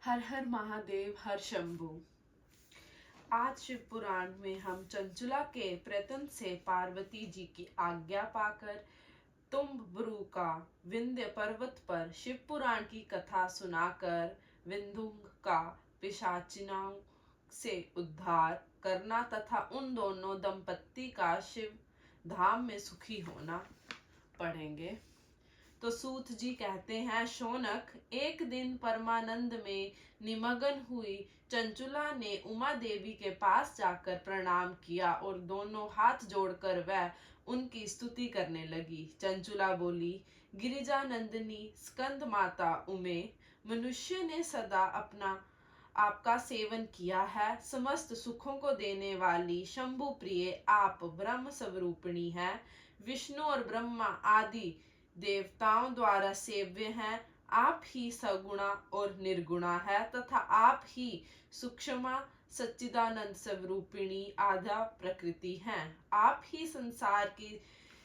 हर हर महादेव हर शंभु। आज शिव पुराण में हम चंचुला के प्रयत्न से पार्वती जी की आज्ञा पाकर तुम्बुरु का विंध्य पर्वत पर शिव पुराण की कथा सुनाकर विंध्युक का पिशाचिनों से उद्धार करना तथा उन दोनों दंपत्ति का शिव धाम में सुखी होना पढ़ेंगे। तो सूत जी कहते हैं, शौनक, एक दिन परमानंद में निमग्न हुई चंचुला ने उमा देवी के पास जाकर प्रणाम किया और दोनों हाथ जोड़कर वह उनकी स्तुति करने लगी। चंचुला बोली, गिरिजा नंदिनी स्कंद माता उमे, मनुष्य ने सदा आपका सेवन किया है। समस्त सुखों को देने वाली शंभु प्रिय आप ब्रह्म स्वरूपिणी हैं। विष्णु और ब्रह्मा आदि देवताओं द्वारा सेव्य हैं। आप ही सगुणा और निर्गुणा है तथा आप ही सूक्ष्म सच्चिदानंद स्वरूपिणी आधा प्रकृति हैं। आप ही संसार की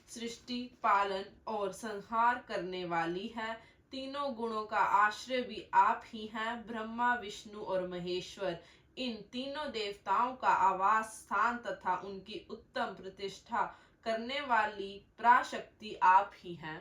सृष्टि, पालन और संहार करने वाली है। तीनों गुणों का आश्रय भी आप ही हैं। ब्रह्मा, विष्णु और महेश्वर, इन तीनों देवताओं का आवास स्थान तथा उनकी उत्तम प्रतिष्ठा करने वाली पराशक्ति आप ही हैं।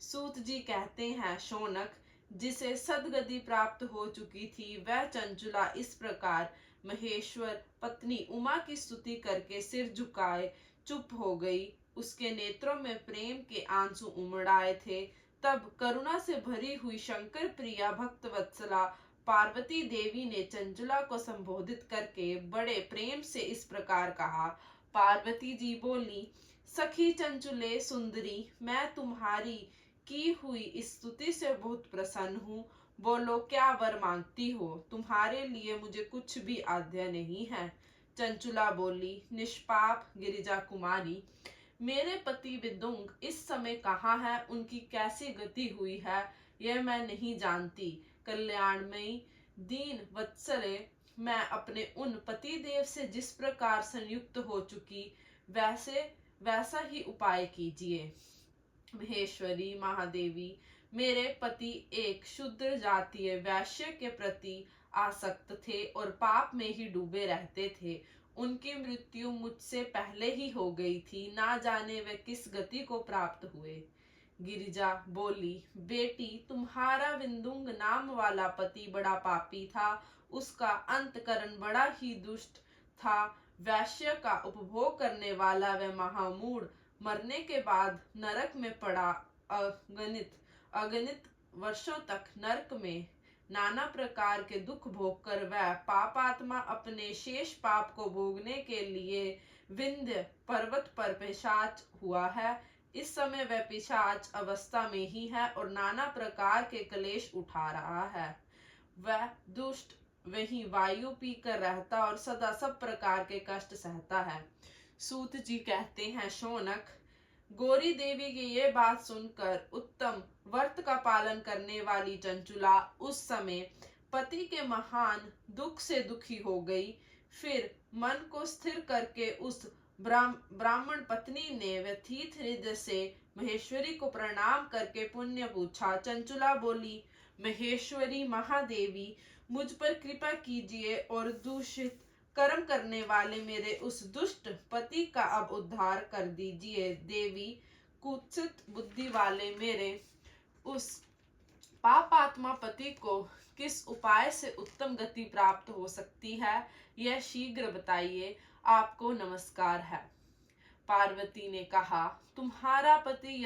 सूत जी कहते हैं, शौनक, जिसे सदगति प्राप्त हो चुकी थी वह चंचुला इस प्रकार महेश्वर पत्नी उमा की स्तुति करके सिर झुकाए चुप हो गई। उसके नेत्रों में प्रेम के आंसू उमड़ आए थे। तब करुणा से भरी हुई शंकर प्रिया भक्त वत्सला पार्वती देवी ने चंचुला को संबोधित करके बड़े प्रेम से इस प्रकार कहा। पार्वती जी बोली, सखी चंचुले सुंदरी, मैं तुम्हारी की हुई इस स्तुति से बहुत प्रसन्न हूँ। बोलो, क्या वर मांगती हो? तुम्हारे लिए मुझे कुछ भी आज्ञा नहीं है। चंचुला बोली, निष्पाप गिरिजा कुमारी, मेरे पति विदुंग इस समय कहाँ है? उनकी कैसी गति हुई है यह मैं नहीं जानती। कल्याणमयी दीन वत्सले, मैं अपने उन पति देव से जिस प्रकार संयुक्त हो चुकी वैसा ही उपाय कीजिए। महेश्वरी महादेवी, मेरे पति एक शूद्र जातीय वैश्य के प्रति आसक्त थे और पाप में ही डूबे रहते थे। उनकी मृत्यु मुझसे पहले ही हो गई थी। ना जाने वे किस गति को प्राप्त हुए। गिरिजा बोली, बेटी, तुम्हारा विंदुंग नाम वाला पति बड़ा पापी था। उसका अंतकरण बड़ा ही दुष्ट था। वैश्य का उपभोग करने वाला वह महामूढ़ मरने के बाद नरक में पड़ा अगणित वर्षों तक नरक में नाना प्रकार के दुख भोग कर वह पापात्मा अपने शेष पाप को भोगने के लिए विंध्य पर्वत पर पिशाच हुआ है। इस समय वह पिशाच अवस्था में ही है और नाना प्रकार के क्लेश उठा रहा है। वह दुष्ट वही वायु पीकर रहता और सदा सब प्रकार के कष्ट सहता है। सूत जी कहते हैं, शौनक, गौरी देवी की ये बात सुनकर उत्तम व्रत का पालन करने वाली चंचुला उस समय पति के महान दुख से दुखी हो गई। फिर मन को स्थिर करके उस ब्राह्मण पत्नी ने व्यथित हृदय से महेश्वरी को प्रणाम करके पुण्य पूछा। चंचुला बोली, महेश्वरी महादेवी, मुझ पर कृपा कीजिए और दूषित कर्म करने वाले मेरे उस दुष्ट पति का अब उद्धार कर दीजिए। देवी, कुत्सित बुद्धि वाले मेरे उस पापात्मा पति को किस उपाय से उत्तम गति प्राप्त हो सकती है यह शीघ्र बताइए। आपको नमस्कार है। पार्वती ने कहा, तुम्हारा पति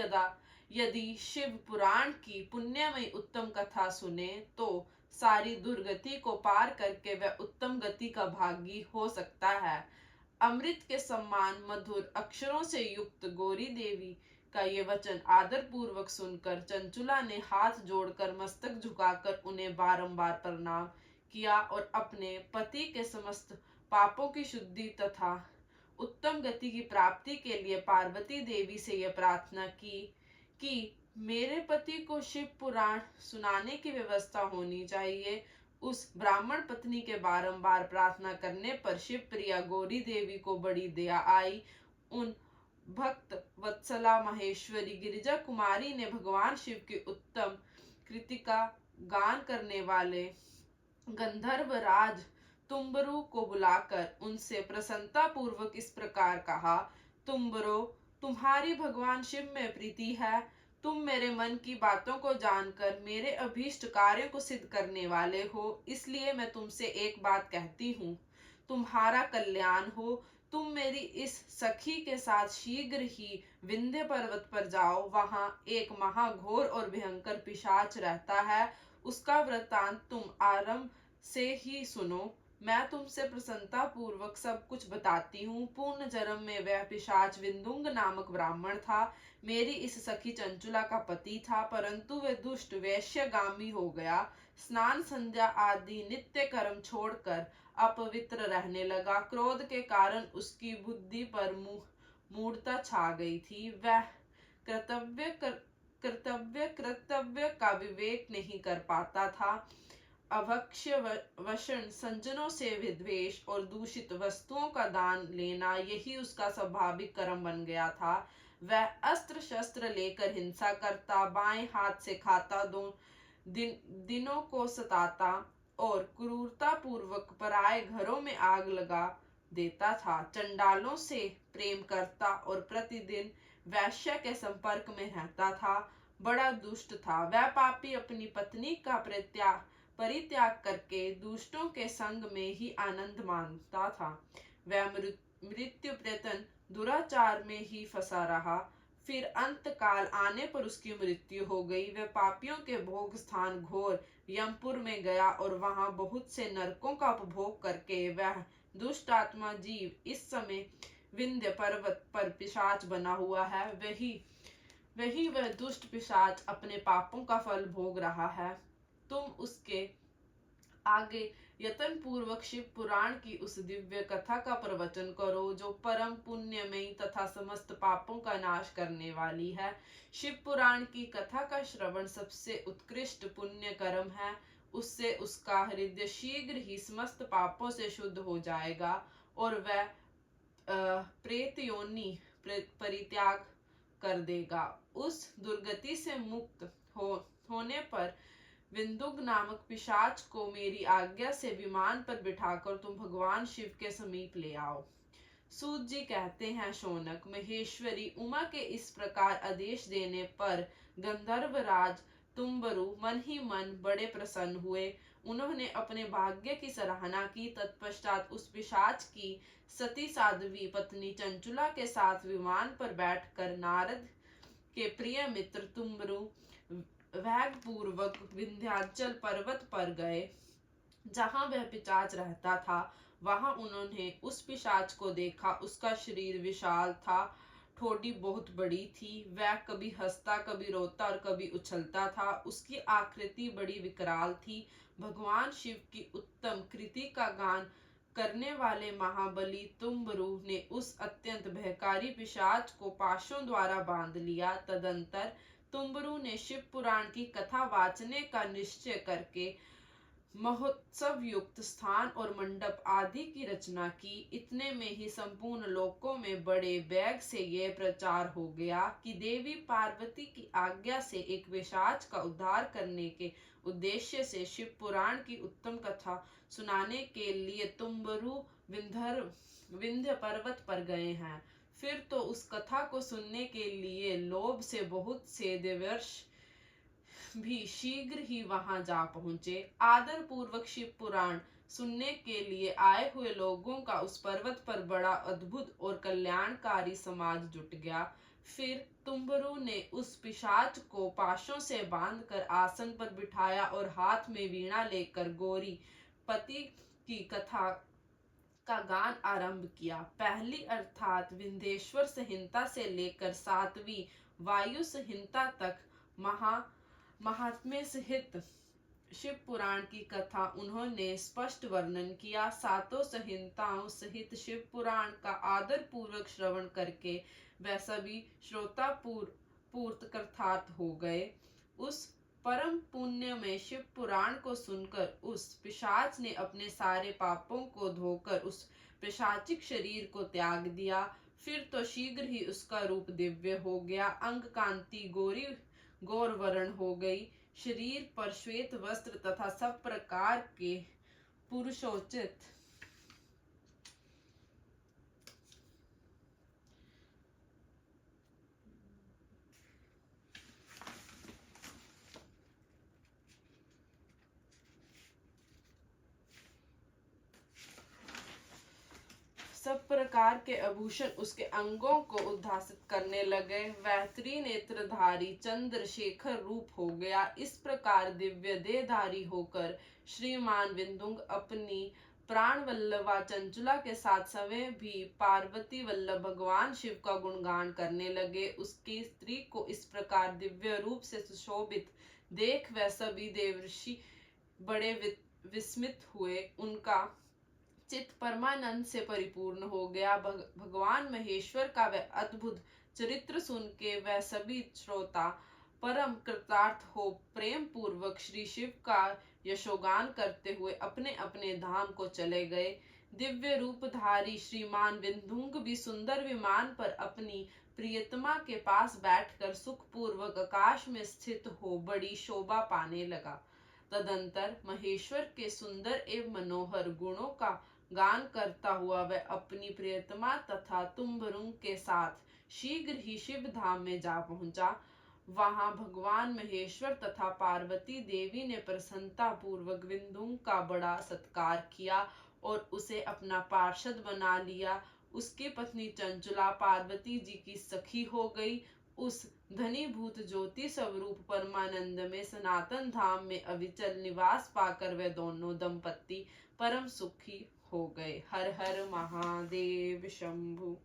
यदि शिव पुराण की पुण्यमयी उत्तम कथा सुने तो सारी दुर्गति को पार करके वह उत्तम गति का भागी हो सकता है। अमृत के समान मधुर अक्षरों से युक्त गौरी देवी का ये वचन आदर पूर्वक सुनकर चंचुला ने हाथ जोड़कर मस्तक झुकाकर उन्हें बारंबार प्रणाम किया और अपने पति के समस्त पापों की शुद्धि तथा उत्तम गति की प्राप्ति के लिए पार्वती देवी से यह प्रार्थना की कि मेरे पति को शिव पुराण सुनाने की व्यवस्था होनी चाहिए। उस ब्राह्मण पत्नी के बारंबार प्रार्थना करने पर शिव प्रिया गौरी देवी को बड़ी दया आई। उन भक्त वत्सला महेश्वरी गिरिजा कुमारी ने भगवान शिव की उत्तम कृति का गान करने वाले गंधर्व राज तुम्बरु को बुलाकर उनसे प्रसन्नता पूर्वक इस प्रकार कहा, तुम्बरो, तुम्हारी भगवान शिव में प्रीति है। तुम मेरे मन की बातों को जानकर मेरे अभीष्ट कार्यों को सिद्ध करने वाले हो, इसलिए मैं तुमसे एक बात कहती हूँ, तुम्हारा कल्याण हो। तुम मेरी इस सखी के साथ शीघ्र ही विंध्य पर्वत पर जाओ। वहां एक महाघोर और भयंकर पिशाच रहता है। उसका वृत्तांत तुम आरंभ से ही सुनो। मैं तुमसे प्रसन्नता पूर्वक सब कुछ बताती हूँ। पूर्ण जन्म में वह पिशाच विंदुंग नामक ब्राह्मण था। मेरी इस सखी चंचुला का पति था, परंतु वह दुष्ट वैश्यगामी हो गया। स्नान संध्या आदि नित्य कर्म छोड़कर अपवित्र रहने लगा। क्रोध के कारण उसकी बुद्धि पर मूढ़ता छा गई थी। वह कर्तव्य का विवेक नहीं कर पाता था। अभक्ष्य वशन, संजनों से विद्वेष और दूषित वस्तुओं का दान लेना, यही उसका स्वाभाविक कर्म बन गया था। वह अस्त्र शस्त्र लेकर हिंसा करता, बाएं हाथ से खाता, दिनों को सताता और क्रूरता पूर्वक पराये घरों में आग लगा देता था। चंडालों से प्रेम करता और प्रतिदिन वैश्य के संपर्क में रहता था। बड़ा दुष्ट था। वह पापी अपनी पत्नी का परित्याग करके दुष्टों के संग में ही आनंद मानता था। वह मृत्यु प्रयत्न दुराचार में ही फंसा रहा। फिर अंत काल आने पर उसकी मृत्यु हो गई। वह पापियों के भोग स्थान घोर यमपुर में गया और वहां बहुत से नरकों का उपभोग करके वह दुष्ट आत्मा जीव इस समय विंध्य पर्वत पर पिशाच बना हुआ है। वही वह दुष्ट पिशाच अपने पापों का फल भोग रहा है। तुम उसके आगे यत्न पूर्वक शिव पुराण की उस दिव्य कथा का प्रवचन करो, जो परम पुण्यमयी तथा समस्त पापों का नाश करने वाली है। शिव पुराण की कथा का श्रवण सबसे उत्कृष्ट पुण्य कर्म है। उससे उसका हृदय शीघ्र ही समस्त पापों से शुद्ध हो जाएगा और वह प्रेत योनि परित्याग कर देगा। उस दुर्गति से मुक्त होने पर विंदुक नामक पिशाच को मेरी आज्ञा से विमान पर बिठाकर तुम भगवान शिव के समीप ले आओ। सूत जी कहते हैं, शौनक, महेश्वरी उमा के इस प्रकार आदेश देने पर गंधर्व राज तुम्बरु मन ही मन बड़े प्रसन्न हुए। उन्होंने अपने भाग्य की सराहना की। तत्पश्चात उस पिशाच की सती साध्वी पत्नी चंचुला के साथ विमान पर बैठकर नारद के प्रिय मित्र तुम्बरु वेग पूर्वक विंध्याचल पर्वत पर गए, जहां वह पिशाच रहता था। वहां उन्होंने उस पिशाच को देखा। उसका शरीर विशाल था, ठोड़ी बहुत बड़ी थी। वह कभी हंसता, कभी रोता और कभी उछलता था। उसकी आकृति बड़ी विकराल थी। भगवान शिव की उत्तम कृति का गान करने वाले महाबली तुम्बरु ने उस अत्यंत भयकारी पिशाच को पाशों द्वारा बांध लिया। तदंतर तुम्बरु ने शिव पुराण की कथा वाचने का निश्चय करके महोत्सव युक्त स्थान और मंडप आदि की रचना की। इतने में ही संपूर्ण लोकों में बड़े वेग से यह प्रचार हो गया कि देवी पार्वती की आज्ञा से एक पिशाच का उद्धार करने के उद्देश्य से शिव पुराण की उत्तम कथा सुनाने के लिए तुम्बरु विंध्य पर्वत पर गए हैं। फिर तो उस कथा को सुनने के लिए लोभ से बहुत से देवर्ष भी शीघ्र ही वहां जा पहुंचे। आदर पूर्वक शिव पुराण सुनने के लिए आए हुए लोगों का उस पर्वत पर बड़ा अद्भुत और कल्याणकारी समाज जुट गया। फिर तुम्बरु ने उस पिशाच को पाशों से बांधकर आसन पर बिठाया और हाथ में वीणा लेकर गौरी पति की कथा का गान आरंभ किया। पहली अर्थात विंध्येश्वर संहिता से लेकर 7वीं वायु संहिता तक महात्म्य सहित शिव पुराण की कथा उन्होंने स्पष्ट वर्णन किया। 7 संहिताओं सहित शिव पुराण का आदर पूर्वक श्रवण करके वह सभी श्रोता पूर्त कृतार्थ हो गए। उस परम पुण्य में शिव पुराण को सुनकर उस पिशाच ने अपने सारे पापों को धोकर उस पिशाचिक शरीर को त्याग दिया। फिर तो शीघ्र ही उसका रूप दिव्य हो गया। अंग कांति गौर वर्ण हो गई। शरीर पर श्वेत वस्त्र तथा सब प्रकार के पुरुषोचित। सब प्रकार के आभूषण उसके अंगों को उद्भासित करने लगे। वह त्रिनेत्रधारी चंद्रशेखर रूप हो गया। इस प्रकार दिव्य देहधारी होकर श्रीमान विंदुंग अपनी प्राण वल्लभा चंचुला के साथ समय भी पार्वती वल्लभ भगवान शिव का गुणगान करने लगे। उसकी स्त्री को इस प्रकार दिव्य रूप से सुशोभित देख वह सभी देवर्षि बड़े विस्मित हुए। उनका चित्त परमानंद से परिपूर्ण हो गया। भगवान महेश्वर का वह अद्भुत चरित्र सुन के वह सभी श्रोता परम कृतार्थ हो प्रेम पूर्वक श्री शिव का यशोगान करते हुए अपने अपने धाम को चले गए। दिव्य रूपधारी श्रीमान विंधुंग भी सुंदर विमान पर अपनी प्रियतमा के पास बैठकर सुख पूर्वक आकाश में स्थित हो बड़ी शोभा पाने लगा। तदंतर महेश्वर के सुंदर एवं मनोहर गुणों का गान करता हुआ वह अपनी प्रियतमा तथा तुम्बरुंग के साथ शीघ्र ही शिव धाम में जा पहुंचा। वहां भगवान महेश्वर तथा पार्वती देवी ने प्रसन्नता पूर्वक विंधुंग का बड़ा सत्कार किया और उसे अपना पार्षद बना लिया। उसकी पत्नी चंचुला पार्वती जी की सखी हो गई। उस धनीभूत ज्योति स्वरूप परमानंद में सनातन धाम में अविचल निवास पाकर वे दोनों दंपत्ति परम सुखी हो गए। हर हर महादेव शंभु।